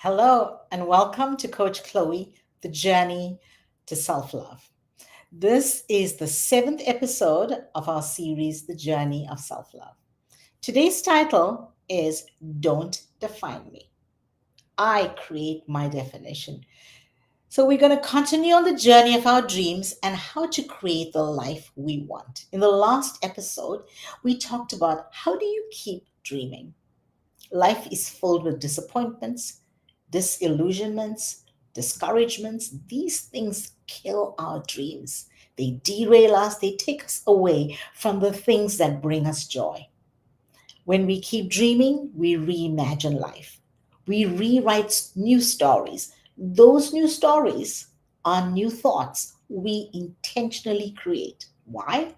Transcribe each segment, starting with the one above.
Hello, and welcome to Coach Chloe, the journey to self love. This is the seventh episode of our series, The Journey of Self Love. Today's title is Don't Define Me. I create my definition. So, we're going to continue on the journey of our dreams and how to create the life we want. In the last episode, we talked about how do you keep dreaming? Life is filled with disappointments, disillusionments, discouragements. These things kill our dreams. They derail us, they take us away from the things that bring us joy. When we keep dreaming, we reimagine life. We rewrite new stories. Those new stories are new thoughts we intentionally create. Why?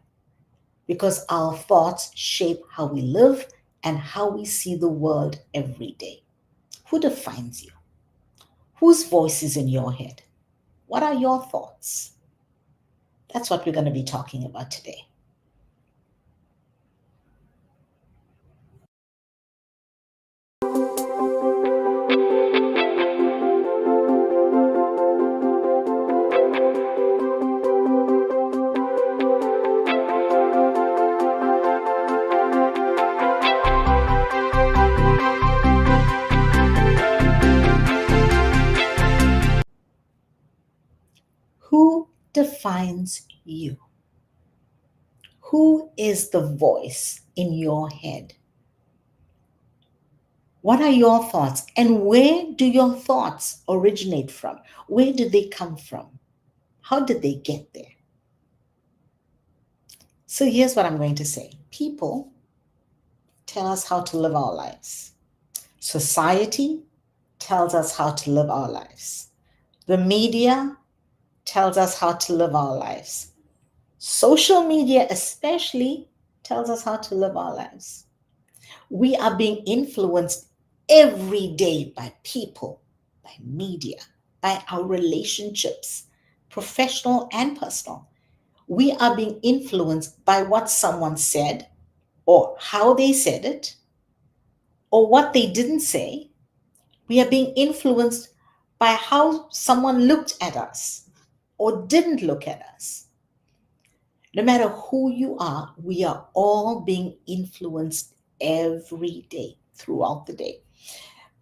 Because our thoughts shape how we live and how we see the world every day. Who defines you? Whose voice is in your head? What are your thoughts? That's what we're going to be talking about today. Who defines you? Who is the voice in your head? What are your thoughts? And where do your thoughts originate from? Where do they come from? How did they get there? So here's what I'm going to say. People tell us how to live our lives. Society tells us how to live our lives. The media tells us how to live our lives. Social media, especially, tells us how to live our lives. We are being influenced every day by people, by media, by our relationships, professional and personal. We are being influenced by what someone said, or how they said it, or what they didn't say. We are being influenced by how someone looked at us or didn't look at us. No matter who you are, we are all being influenced every day throughout the day.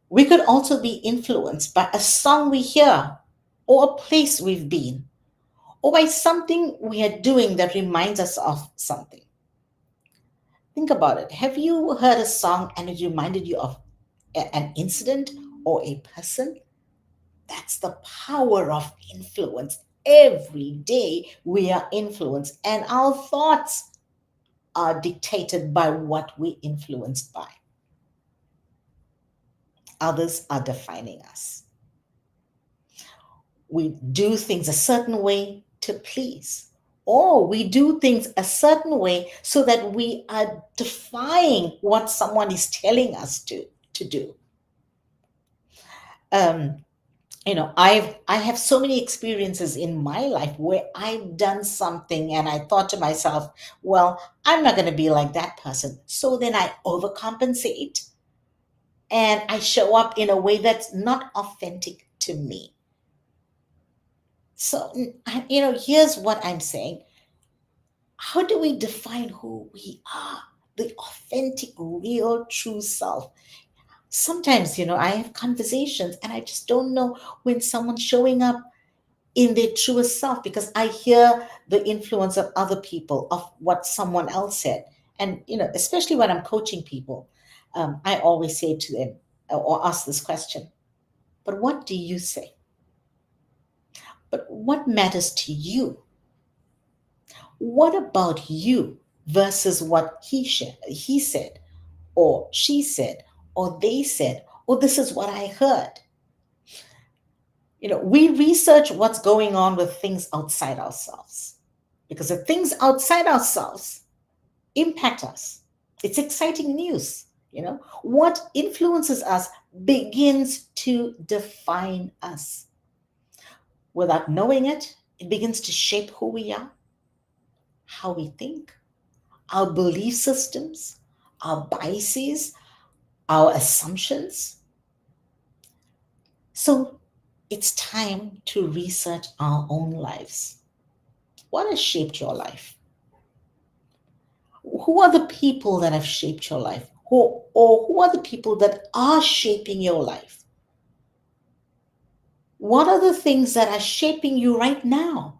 We could also be influenced by a song we hear, or a place we've been, or by something we are doing that reminds us of something. Think about it. Have you heard a song and it reminded you of an incident or a person? That's the power of influence. Every day we are influenced, and our thoughts are dictated by what we're influenced by. Others are defining us. We do things a certain way to please, or we do things a certain way so that we are defying what someone is telling us to do. Um, I have so many experiences in my life where I've done something and I thought to myself, well, I'm not going to be like that person. So then I overcompensate and I show up in a way that's not authentic to me. So, here's what I'm saying. How do we define who we are? The authentic, real, true self. Sometimes, I have conversations and I just don't know when someone's showing up in their truest self because I hear the influence of other people, of what someone else said. And, especially when I'm coaching people, I always say to them or ask this question, but what do you say? But what matters to you? What about you versus what he said, or she said, or they said, or this is what I heard? We research what's going on with things outside ourselves because the things outside ourselves impact us. It's exciting news. What influences us begins to define us. Without knowing it, it begins to shape who we are, how we think, our belief systems, our biases, our assumptions. So it's time to research our own lives. What has shaped your life? Who are the people that have shaped your life? Who are the people that are shaping your life? What are the things that are shaping you right now?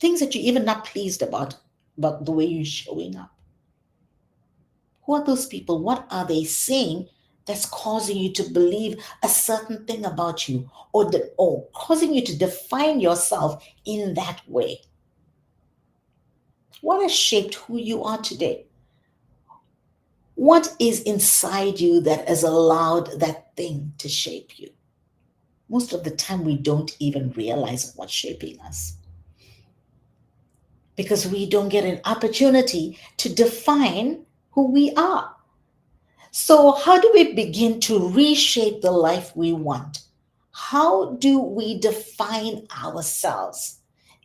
Things that you're even not pleased about the way you're showing up. Who are those people? What are they saying that's causing you to believe a certain thing about you, or causing you to define yourself in that way? What has shaped who you are today? What is inside you that has allowed that thing to shape you? Most of the time, we don't even realize what's shaping us because we don't get an opportunity to define who we are. So, how do we begin to reshape the life we want? How do we define ourselves?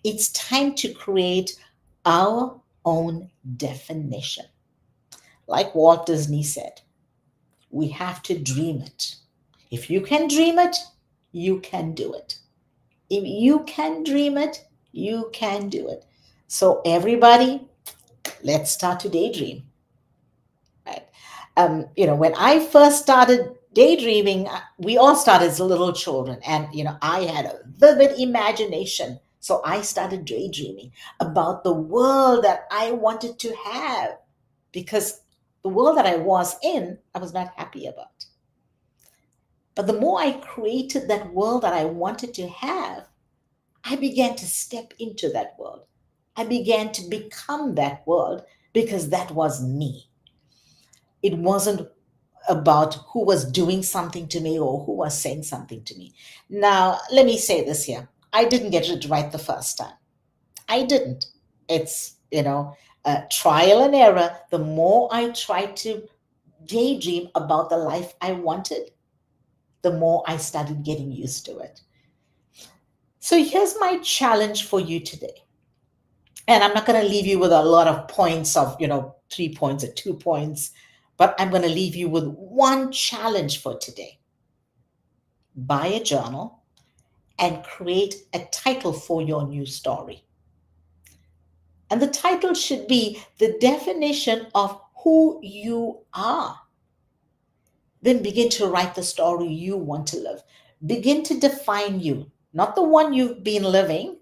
It's time to create our own definition. Like Walt Disney said, we have to dream it. If you can dream it, you can do it. If you can dream it, you can do it. So, everybody, let's start to daydream. Right? When I first started daydreaming, we all started as little children, and I had a vivid imagination. So I started daydreaming about the world that I wanted to have, because the world that I was in, I was not happy about. But the more I created that world that I wanted to have, I began to step into that world. I began to become that world because that was me. It wasn't about who was doing something to me or who was saying something to me. Now, let me say this here. I didn't get it right the first time. I didn't. It's, trial and error. The more I tried to daydream about the life I wanted, the more I started getting used to it. So here's my challenge for you today. And I'm not going to leave you with a lot of points of, 3 points or 2 points, but I'm going to leave you with one challenge for today. Buy a journal and create a title for your new story. And the title should be the definition of who you are. Then begin to write the story you want to live. Begin to define you, not the one you've been living,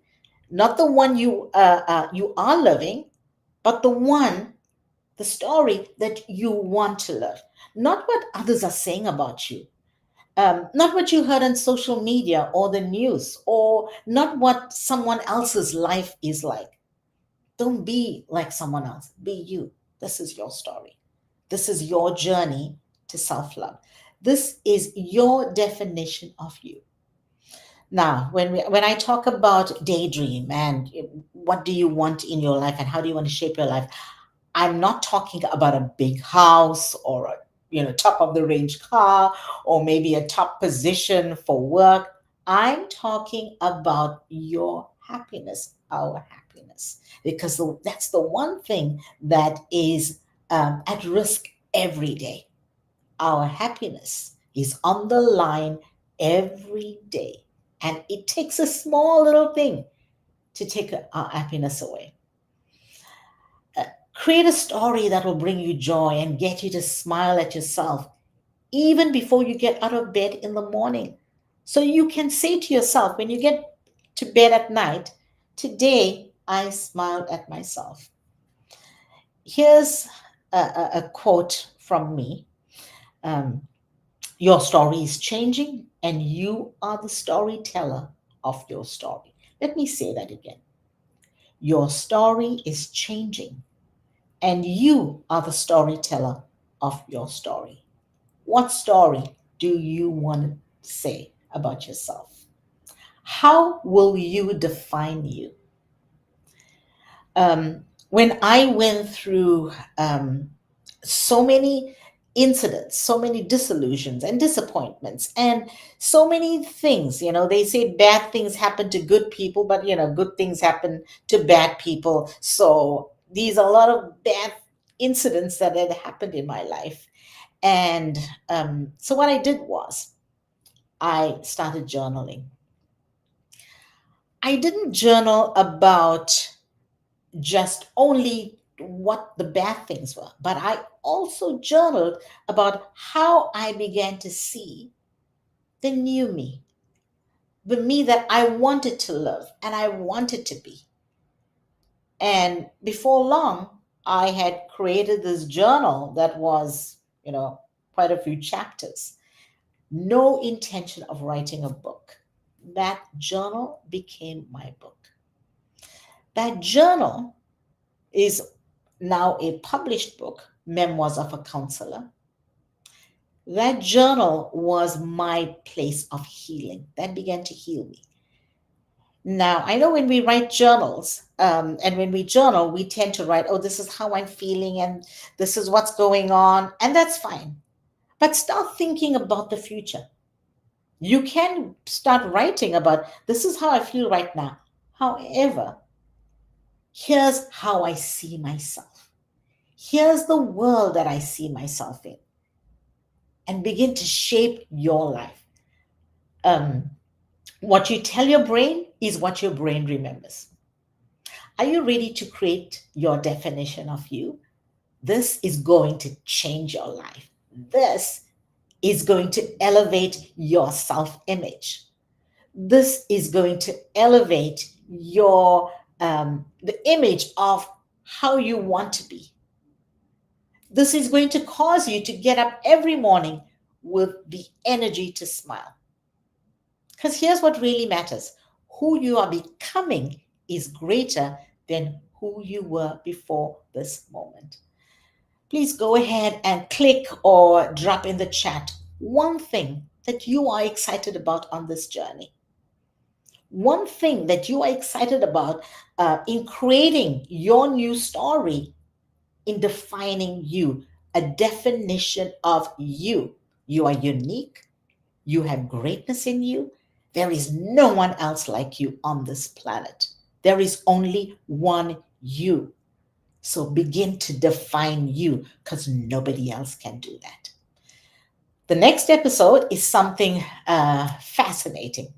not the one you are living, but the story that you want to live. Not what others are saying about you, not what you heard on social media or the news, or not what someone else's life is like. Don't be like someone else. Be you. This is your story. This is your journey to self love. This is your definition of you. Now, when I talk about daydream and what do you want in your life and how do you want to shape your life, I'm not talking about a big house or a top of the range car or maybe a top position for work. I'm talking about your happiness, our happiness, because that's the one thing that is at risk every day. Our happiness is on the line every day, and it takes a small little thing to take our happiness away. Create a story that will bring you joy and get you to smile at yourself even before you get out of bed in the morning. So you can say to yourself when you get to bed at night, today I smiled at myself. Here's a quote from me. Um, your story is changing, and you are the storyteller of your story. Let me say that again. Your story is changing, and you are the storyteller of your story. What story do you want to say about yourself? How will you define you? When I went through so many incidents, so many disillusions and disappointments, and so many things, they say bad things happen to good people, but good things happen to bad people. So these are a lot of bad incidents that had happened in my life. And so what I did was I started journaling. I didn't journal about just only what the bad things were, but I also journaled about how I began to see the new me, the me that I wanted to live and I wanted to be. And before long, I had created this journal that was, quite a few chapters. No intention of writing a book. That journal became my book. That journal is now a published book, Memoirs of a Counselor. That journal was my place of healing. That began to heal me. Now, I know when we write journals, and when we journal, we tend to write, oh, this is how I'm feeling, and this is what's going on, and that's fine. But start thinking about the future. You can start writing about, this is how I feel right now. However, here's how I see myself. Here's the world that I see myself in, and begin to shape your life. Um, what you tell your brain is what your brain remembers. Are you ready to create your definition of you? This is going to change your life. This is going to elevate your self image. This is going to elevate your the image of how you want to be. This is going to cause you to get up every morning with the energy to smile. Because here's what really matters: who you are becoming is greater than who you were before this moment. Please go ahead and click or drop in the chat one thing that you are excited about on this journey. One thing that you are excited about in creating your new story, in defining you, a definition of you. You are unique. You have greatness in you. There is no one else like you on this planet. There is only one you. So begin to define you, because nobody else can do that. The next episode is something fascinating.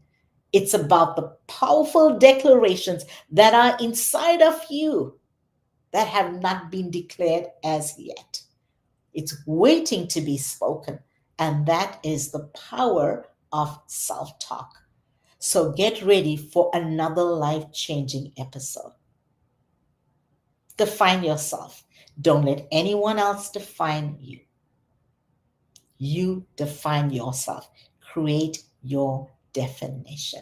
It's about the powerful declarations that are inside of you that have not been declared as yet. It's waiting to be spoken. And that is the power of self talk. So get ready for another life changing episode. Define yourself. Don't let anyone else define you. You define yourself. Create your definition.